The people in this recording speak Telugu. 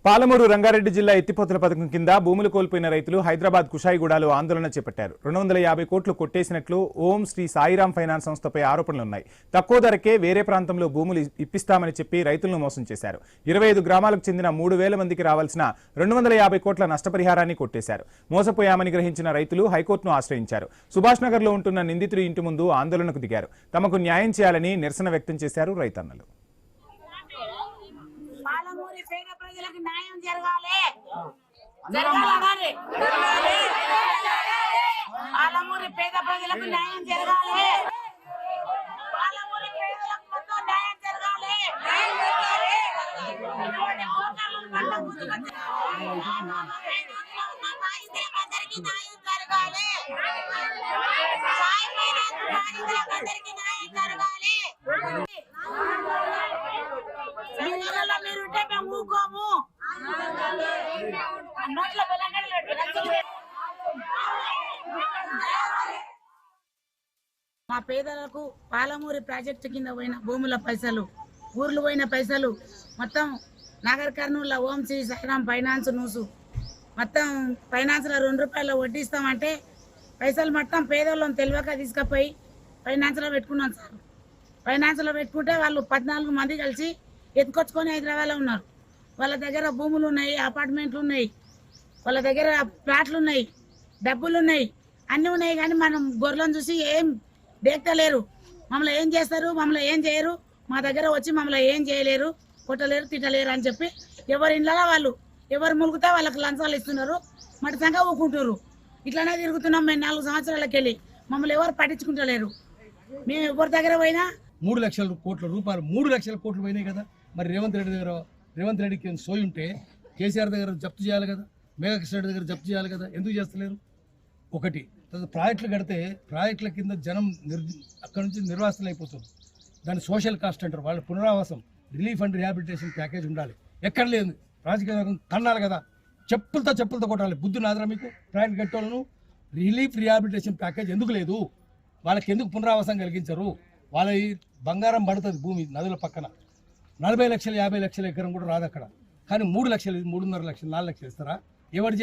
పాలమూరు రంగారెడ్డి జిల్లా ఎత్తిపోతల పథకం కింద భూములు కోల్పోయిన రైతులు హైదరాబాద్ కుషాయిగూడలో ఆందోళన చేపట్టారు. 250 కోట్లు కొట్టేసినట్లు ఓం శ్రీ సాయిరాం ఫైనాన్స్ సంస్థపై ఆరోపణలున్నాయి. తక్కువ ధరకే వేరే ప్రాంతంలో భూములు ఇప్పిస్తామని చెప్పి రైతులను మోసం చేశారు. 25 గ్రామాలకు చెందిన 3000 మందికి రావాల్సిన 250 కోట్ల నష్టపరిహారాన్ని కొట్టేశారు. మోసపోయామని గ్రహించిన రైతులు హైకోర్టును ఆశ్రయించారు. సుభాష్ నగర్లో ఉంటున్న నిందితుడి ఇంటి ముందు ఆందోళనకు దిగారు. తమకు న్యాయం చేయాలని నిరసన వ్యక్తం చేశారు రైతన్నలు. పాలమూరి పేద ప్రజలకు న్యాయం జరగాలి. జరగాలి. పాలమూరి పేద ప్రజలకు న్యాయం జరగాలి. పాలమూరి పేదలకు మొత్తం న్యాయం జరగాలి. ఇటువంటి మోటార్లను పంట గుర్తుకొచ్చి అందరికీ న్యాయం జరగాలి. సాయి ఫైనాన్స్ అందరికీ న్యాయం జరగాలి. మా పేదలకు పాలమూరి ప్రాజెక్టు కింద పోయిన భూముల పైసలు, ఊర్లు పోయిన పైసలు మొత్తం నగర్ కర్నూలులో ఓం శ్రీ సాయిరాం ఫైనాన్స్ నూసు మొత్తం ఫైనాన్స్లో ₹2 వడ్డిస్తామంటే పైసలు మొత్తం పేదోళ్ళని తెలియక తీసుకుపోయి ఫైనాన్స్లో పెట్టుకున్నాం సార్. ఫైనాన్స్లో పెట్టుకుంటే వాళ్ళు 14 మంది కలిసి ఎత్తుకొచ్చుకొని హైదరాబాద్లో ఉన్నారు. వాళ్ళ దగ్గర భూములు ఉన్నాయి, అపార్ట్మెంట్లు ఉన్నాయి, వాళ్ళ దగ్గర ప్లాట్లు ఉన్నాయి, డబ్బులు ఉన్నాయి, అన్నీ ఉన్నాయి. కానీ మనం గొర్రెలను చూసి ఏం దేక్తలేరు. మమ్మల్ని ఏం చేస్తారు, మమ్మల్ని ఏం చేయరు, మా దగ్గర వచ్చి మమ్మల్ని ఏం చేయలేరు, కొట్టలేరు, తిట్టలేరు అని చెప్పి ఎవరి ఇళ్ళలో వాళ్ళు ఎవరు ములుగుతా వాళ్ళకి లంచాలు ఇస్తున్నారు. మటి సంగా ఊకుంటారు. ఇట్లానే తిరుగుతున్నాం మేము 4 సంవత్సరాలకి వెళ్ళి. మమ్మల్ని ఎవరు పట్టించుకుంటలేరు. మేము ఎవరి దగ్గర పోయినా 3 లక్షల కోట్ల రూపాయలు 3 లక్షల కోట్లు పోయినాయి కదా. మరి రేవంత్ రెడ్డికి సోయి ఉంటే కేసీఆర్ దగ్గర జప్తు చేయాలి కదా, మేఘకృష్ణ రెడ్డి దగ్గర జప్తు చేయాలి కదా, ఎందుకు చేస్తలేరు? ఒకటి ప్రాజెక్టులు కడితే ప్రాజెక్టుల కింద జనం అక్కడి నుంచి నిర్వాసనలు అయిపోతుంది. దాన్ని సోషల్ కాస్ట్ అంటారు. వాళ్ళ పునరావాసం, రిలీఫ్ అండ్ రిహాబిలిటేషన్ ప్యాకేజ్ ఉండాలి. ఎక్కడ లేదు. ప్రాజెక్టు తన్నాలి కదా, చెప్పులతో కొట్టాలి. బుద్ధి నాదరా మీకు? ప్రాజెక్ట్ కట్టేవాళ్ళను రిలీఫ్ రిహాబిలిటేషన్ ప్యాకేజ్ ఎందుకు లేదు? వాళ్ళకి ఎందుకు పునరావాసం కలిగించరు? వాళ్ళ బంగారం పడుతుంది భూమి నదుల పక్కన. 40 లక్షలు 50 లక్షల ఎకరం కూడా రాదు అక్కడ. కానీ 3 లక్షలు 3.5 లక్షలు 4 లక్షలు ఇస్తారా? ఎవరు